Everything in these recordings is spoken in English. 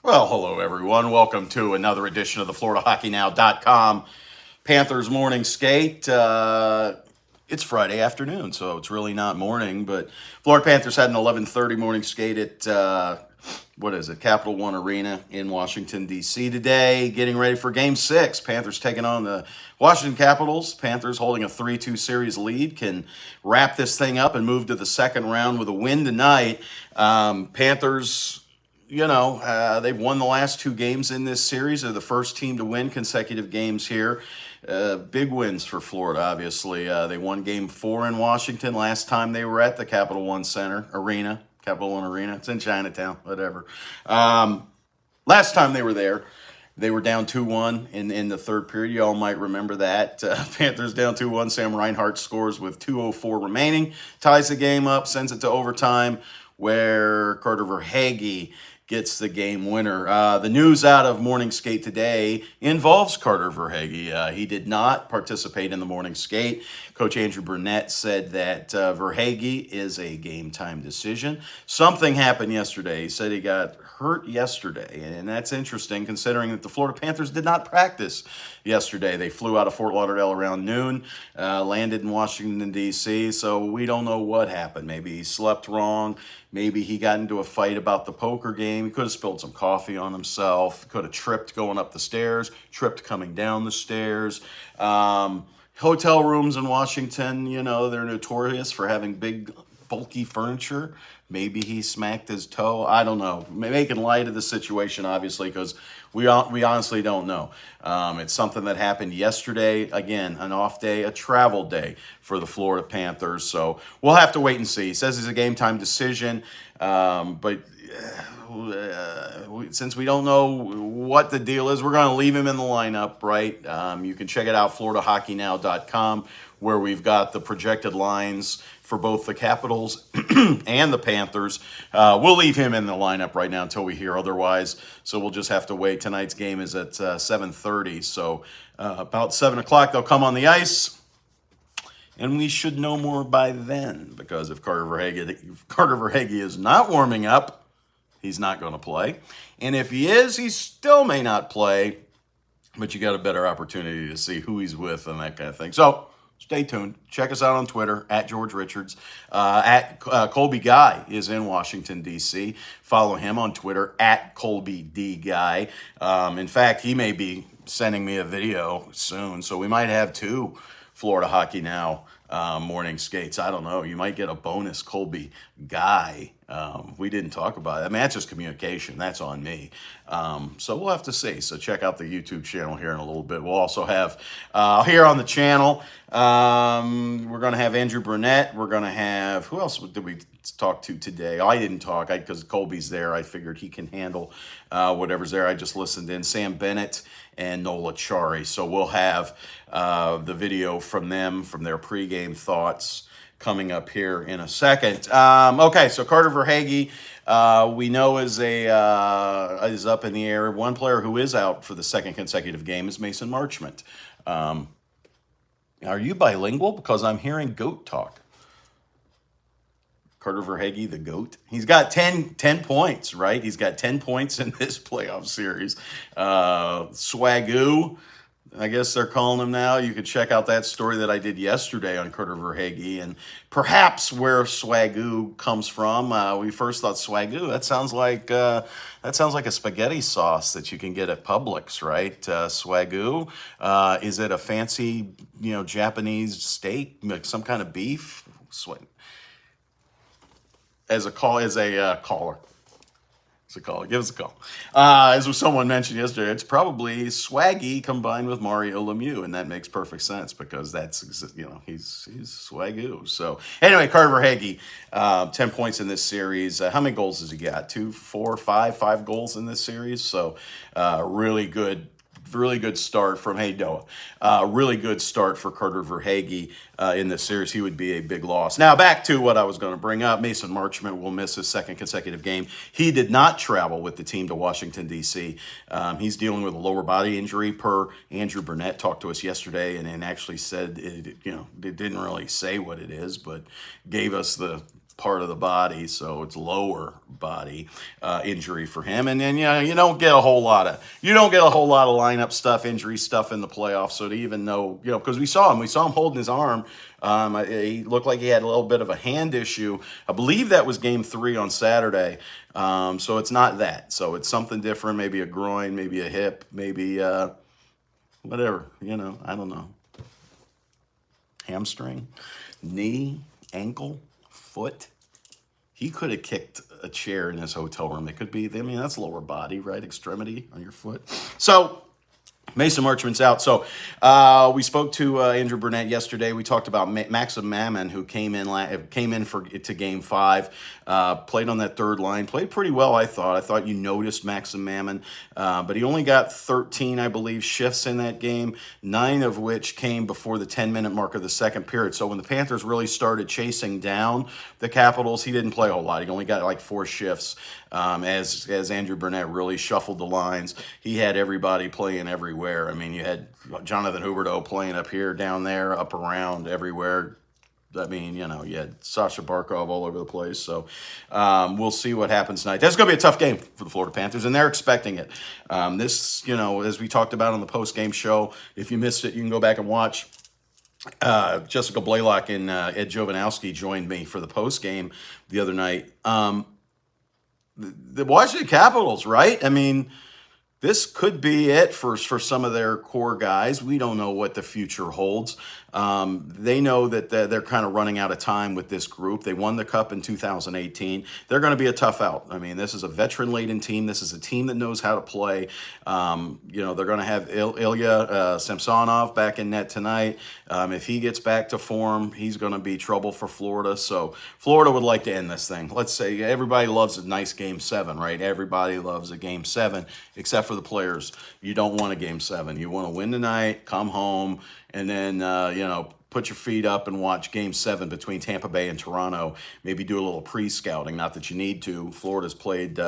Well, hello, everyone. Welcome to another edition of the FloridaHockeynow.com Panthers morning skate. It's Friday afternoon, so it's really not morning, but Florida Panthers had an 11:30 morning skate at, Capital One Arena in Washington, D.C. today, getting ready for Game 6. Panthers taking on the Washington Capitals. Panthers holding a 3-2 series lead can wrap this thing up and move to the second round with a win tonight. Panthers, they've won the last two games in this series. They're the first team to win consecutive games here. Big wins for Florida, obviously. They won Game 4 in Washington last time they were at the Capital One Arena. Capital One Arena. It's in Chinatown, whatever. Last time they were there, they were down 2-1 in the third period. You all might remember that. Panthers down 2-1. Sam Reinhart scores with 2:04 remaining. Ties the game up, sends it to overtime, where Carter Verhaeghe gets the game winner. The news out of morning skate today involves Carter Verhaeghe. He did not participate in the morning skate. Coach Andrew Burnett said that Verhaeghe is a game time decision. Something happened yesterday. He said he got hurt yesterday, and that's interesting considering that the Florida Panthers did not practice yesterday. They flew out of Fort Lauderdale around noon, landed in Washington, D.C., so we don't know what happened. Maybe he slept wrong. Maybe he got into a fight about the poker game. He could have spilled some coffee on himself. Could have tripped going up the stairs, tripped coming down the stairs. Hotel rooms in Washington, they're notorious for having big, bulky furniture. Maybe he smacked his toe. I don't know. Making light of the situation, obviously, because we honestly don't know. It's something that happened yesterday. Again, an off day, a travel day for the Florida Panthers. So we'll have to wait and see. He says it's a game time decision, but since we don't know what the deal is, we're going to leave him in the lineup, right? You can check it out, FloridaHockeynow.com, where we've got the projected lines for both the Capitals and the Panthers. We'll leave him in the lineup right now until we hear otherwise. So we'll just have to wait. Tonight's game is at 7:30. So about 7 o'clock, they'll come on the ice. And we should know more by then, because if Carter Verhaeghe is not warming up, he's not going to play. And if he is, he still may not play. But you got a better opportunity to see who he's with and that kind of thing. So stay tuned. Check us out on Twitter, at George Richards. Colby Guy is in Washington, D.C. Follow him on Twitter, at Colby D. Guy. In fact, he may be sending me a video soon. So we might have two Florida Hockey Now morning skates. I don't know. You might get a bonus Colby Guy. We didn't talk about it. I mean, that's just communication. That's on me. So we'll have to see. So check out the YouTube channel here in a little bit. We'll also have here on the channel, we're going to have Andrew Burnett. We're going to have, who else did we talk to today? I didn't talk because Colby's there. I figured he can handle whatever's there. I just listened in. Sam Bennett and Nola Chari. So we'll have the video from them, from their pregame thoughts, coming up here in a second. Okay, so Carter Verhaeghe, we know is up in the air. One player who is out for the second consecutive game is Mason Marchment. Are you bilingual? Because I'm hearing goat talk. Carter Verhaeghe, the GOAT. He's got 10 points, right? He's got 10 points in this playoff series. Swagoo, I guess they're calling him now. You can check out that story that I did yesterday on Carter Verhaeghe and perhaps where Swagoo comes from. We first thought Swagoo. That sounds like a spaghetti sauce that you can get at Publix, right? Swagoo. Is it a fancy, Japanese steak, like some kind of beef? As a caller. It's a caller. Give us a call. As someone mentioned yesterday, it's probably Swaggy combined with Mario Lemieux, and that makes perfect sense because that's, he's Swagoo. So anyway, Carter Verhaeghe, 10 points in this series. How many goals has he got? 2, 4, 5? 5 goals in this series. So really good start from really good start for Carter Verhaeghe in this series. He would be a big loss. Now back to what I was going to bring up. Mason Marchment will miss his second consecutive game. He did not travel with the team to Washington, D.C. He's dealing with a lower body injury, per Andrew Burnett talked to us yesterday, and actually said it didn't really say what it is, but gave us the part of the body, so it's lower body injury for him. And then you don't get a whole lot of lineup stuff, injury stuff in the playoffs. So to even know, because we saw him holding his arm. He looked like he had a little bit of a hand issue. I believe that was game 3 on Saturday. So it's not that. So it's something different, maybe a groin, maybe a hip, maybe whatever, I don't know. Hamstring, knee, ankle, foot. He could have kicked a chair in his hotel room. It could be, that's lower body, right? Extremity on your foot. So Mason Marchment's out. So we spoke to Andrew Burnett yesterday. We talked about Maxim Mammon, who came in to Game 5, played on that third line, played pretty well, I thought. I thought you noticed Maxim Mammon, but he only got 13, I believe, shifts in that game, 9 of which came before the 10-minute mark of the second period. So when the Panthers really started chasing down the Capitals, he didn't play a whole lot. He only got like 4 shifts. As Andrew Burnett really shuffled the lines, he had everybody playing everywhere. I mean, you had Jonathan Huberdeau playing up here, down there, up around, everywhere. I mean, you had Sasha Barkov all over the place. So we'll see what happens tonight. That's going to be a tough game for the Florida Panthers, and they're expecting it. This, as we talked about on the post-game show, if you missed it, you can go back and watch. Jessica Blaylock and Ed Jovanowski joined me for the post-game the other night. The Washington Capitals, right? I mean, this could be it for some of their core guys. We don't know what the future holds. They know that they're kind of running out of time with this group. They won the Cup in 2018. They're going to be a tough out. I mean, this is a veteran-laden team. This is a team that knows how to play. They're going to have Ilya Samsonov back in net tonight. If he gets back to form, he's going to be trouble for Florida. So Florida would like to end this thing. Let's say everybody loves a nice Game 7, right? Everybody loves a Game 7, except for the players. You don't want a Game 7. You want to win tonight, come home, and then, put your feet up and watch Game 7 between Tampa Bay and Toronto. Maybe do a little pre-scouting. Not that you need to. Florida's played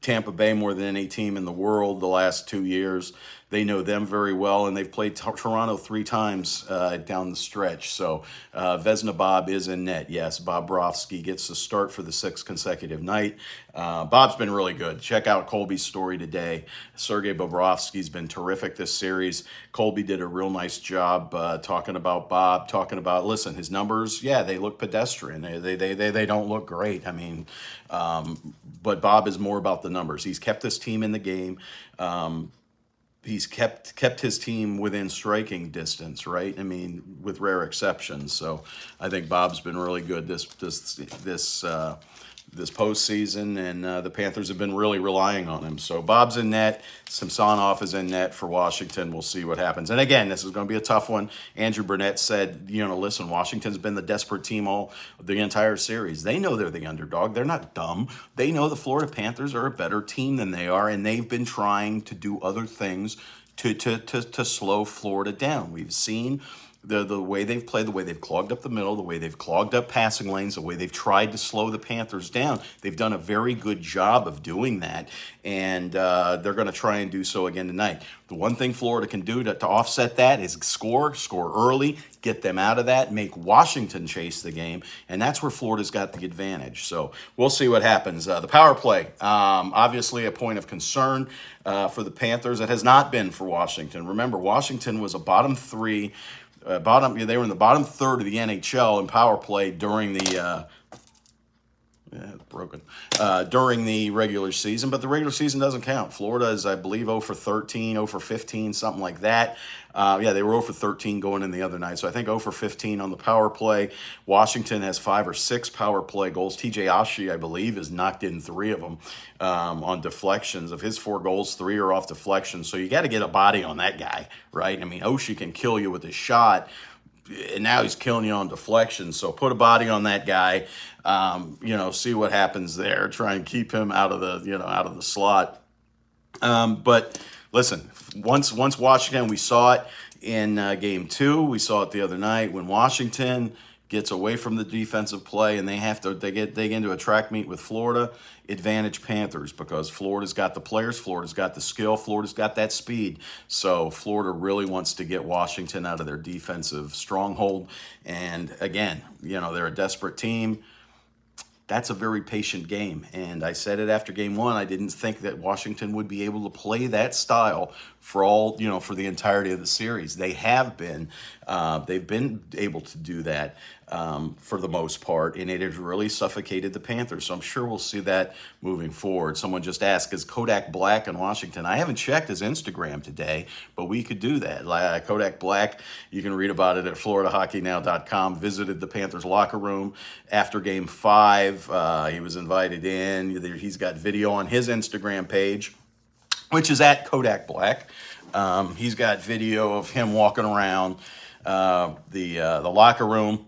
Tampa Bay more than any team in the world the last 2 years. They know them very well, and they've played Toronto 3 times down the stretch. So Vezina Bob is in net. Yes, Bob Brovsky gets the start for the 6th consecutive night. Bob's been really good. Check out Colby's story today. Sergei Bobrovsky's been terrific this series. Colby did a real nice job talking about Bob, listen, his numbers, yeah, they look pedestrian. They don't look great. I mean, but Bob is more about the numbers. He's kept this team in the game. He's kept his team within striking distance, right? I mean, with rare exceptions. So I think Bob's been really good this postseason, and the Panthers have been really relying on him. So Bob's in net. Samsonov is in net for Washington. We'll see what happens. And again, this is going to be a tough one. Andrew Burnett said, listen, Washington's been the desperate team all the entire series. They know they're the underdog. They're not dumb. They know the Florida Panthers are a better team than they are, and they've been trying to do other things to slow Florida down. We've seen the way they've played, the way they've clogged up the middle, the way they've clogged up passing lanes, the way they've tried to slow the Panthers down. They've done a very good job of doing that, and they're going to try and do so again tonight. The one thing Florida can do to offset that is score early, get them out of that, make Washington chase the game, and that's where Florida's got the advantage. So we'll see what happens. The power play, obviously a point of concern for the Panthers. It has not been for Washington. Remember, Washington was a bottom 3. They were in the bottom third of the NHL in power play during the during the regular season, but the regular season doesn't count. Florida is, I believe, 0 for 13, 0 for 15, something like that. They were 0 for 13 going in the other night, so I think 0 for 15 on the power play. Washington has 5 or 6 power play goals. TJ Oshie, I believe, has knocked in 3 of them on deflections. Of his 4 goals, 3 are off deflections, so you got to get a body on that guy, right? I mean, Oshie can kill you with his shot, and now he's killing you on deflection. So put a body on that guy. See what happens there. Try and keep him out of the slot. But listen, once Washington, we saw it in Game 2. We saw it the other night when Washington gets away from the defensive play and they get into a track meet with Florida. Advantage Panthers, because Florida's got the players, Florida's got the skill, Florida's got that speed. So Florida really wants to get Washington out of their defensive stronghold. And again, they're a desperate team. that's a very patient game. And I said it after game one, I didn't think that Washington would be able to play that style for for the entirety of the series. They have been. They've been able to do that for the most part, and it has really suffocated the Panthers. So I'm sure we'll see that moving forward. Someone just asked, is Kodak Black in Washington? I haven't checked his Instagram today, but we could do that. Kodak Black, you can read about it at FloridaHockeynow.com, visited the Panthers locker room after game 5. He was invited in. He's got video on his Instagram page, which is at Kodak Black. He's got video of him walking around the locker room,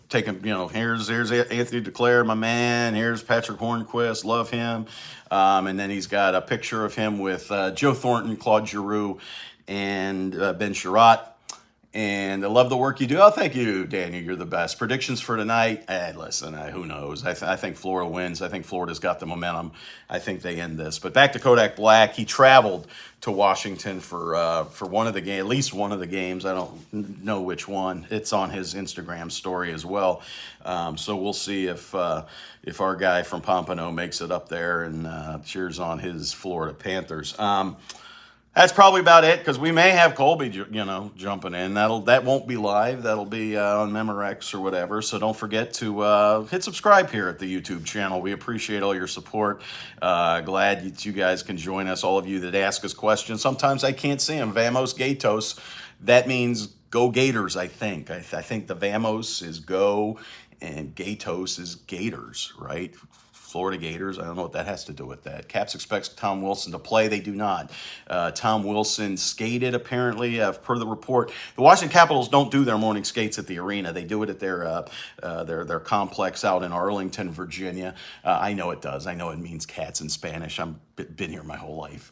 taking, here's Anthony Duclair, my man. Here's Patrick Hornquist, love him. And then he's got a picture of him with Joe Thornton, Claude Giroux, and Ben Sherratt. And I love the work you do. Oh, thank you, Daniel. You're the best. Predictions for tonight? Listen, who knows? I think Florida wins. I think Florida's got the momentum. I think they end this. But back to Kodak Black. He traveled to Washington for one of the games, at least one of the games. I don't know which one. It's on his Instagram story as well. So we'll see if our guy from Pompano makes it up there and cheers on his Florida Panthers. That's probably about it, because we may have Colby, jumping in. That won't be live. That'll be on Memorex or whatever. So don't forget to hit subscribe here at the YouTube channel. We appreciate all your support. Glad that you guys can join us. All of you that ask us questions. Sometimes I can't see them. Vamos Gatos. That means go Gators. I think. I think the Vamos is go, and Gatos is Gators, right? Florida Gators. I don't know what that has to do with that. Caps expects Tom Wilson to play. They do not. Tom Wilson skated, apparently, per the report. The Washington Capitals don't do their morning skates at the arena. They do it at their complex out in Arlington, Virginia. I know it does. I know it means cats in Spanish. I've been here my whole life.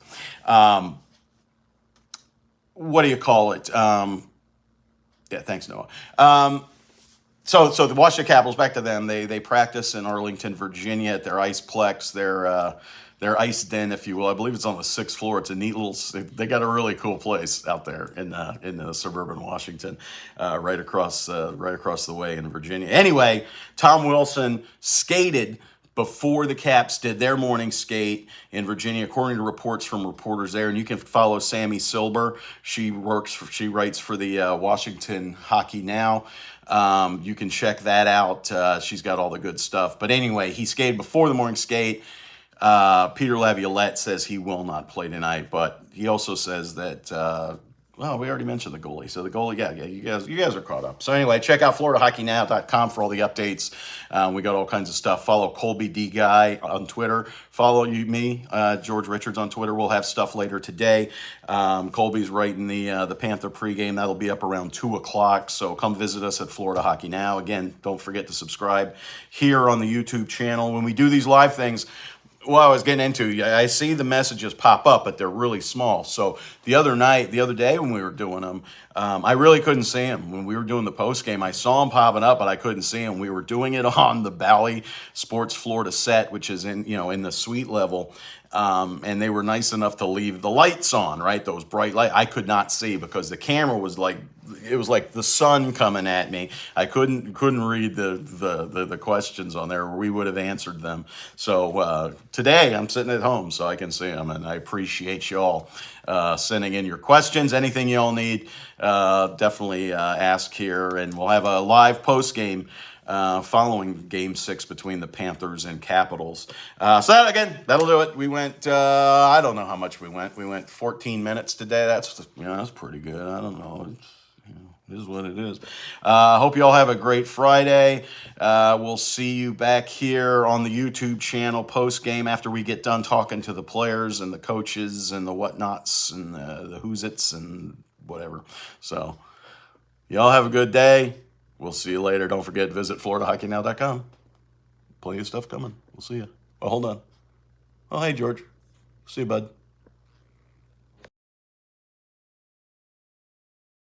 What do you call it? Yeah, thanks, Noah. So the Washington Capitals, back to them. They practice in Arlington, Virginia, at their Iceplex, their ice den, if you will. I believe it's on the 6th floor. It's a neat little. They got a really cool place out there in the suburban Washington, right across the way in Virginia. Anyway, Tom Wilson skated before the Caps did their morning skate in Virginia, according to reports from reporters there. And you can follow Sammy Silber. She writes for the Washington Hockey Now. You can check that out. She's got all the good stuff. But anyway, he skated before the morning skate. Peter Laviolette says he will not play tonight, but he also says that, well, we already mentioned the goalie. So the goalie, yeah, you guys are caught up. So anyway, check out FloridaHockeyNow.com for all the updates. We got all kinds of stuff. Follow Colby D Guy on Twitter. Follow me, George Richards on Twitter. We'll have stuff later today. Colby's writing the Panther pregame. That'll be up around 2 o'clock. So come visit us at Florida Hockey Now. Again, don't forget to subscribe here on the YouTube channel. When we do these live things, well, I was getting into, I see the messages pop up, but they're really small. So the other day when we were doing them, I really couldn't see them. When we were doing the post game, I saw them popping up, but I couldn't see them. We were doing it on the Bally Sports Florida set, which is in the suite level. And they were nice enough to leave the lights on, right? Those bright lights. I could not see because the camera was it was like the sun coming at me. I couldn't read the questions on there, or we would have answered them. So today I'm sitting at home so I can see them, and I appreciate y'all sending in your questions. Anything y'all need, definitely ask here, and we'll have a live post game following Game 6 between the Panthers and Capitals. So that'll do it. We went, I don't know how much we went. We went 14 minutes today. That's pretty good. I don't know. It is what it is. Hope you all have a great Friday. We'll see you back here on the YouTube channel post-game after we get done talking to the players and the coaches and the whatnots and the who's-its and whatever. So y'all have a good day. We'll see you later. Don't forget to visit FloridaHockeyNow.com. Plenty of stuff coming. We'll see you. Oh, hold on. Oh, hey, George. See you, bud.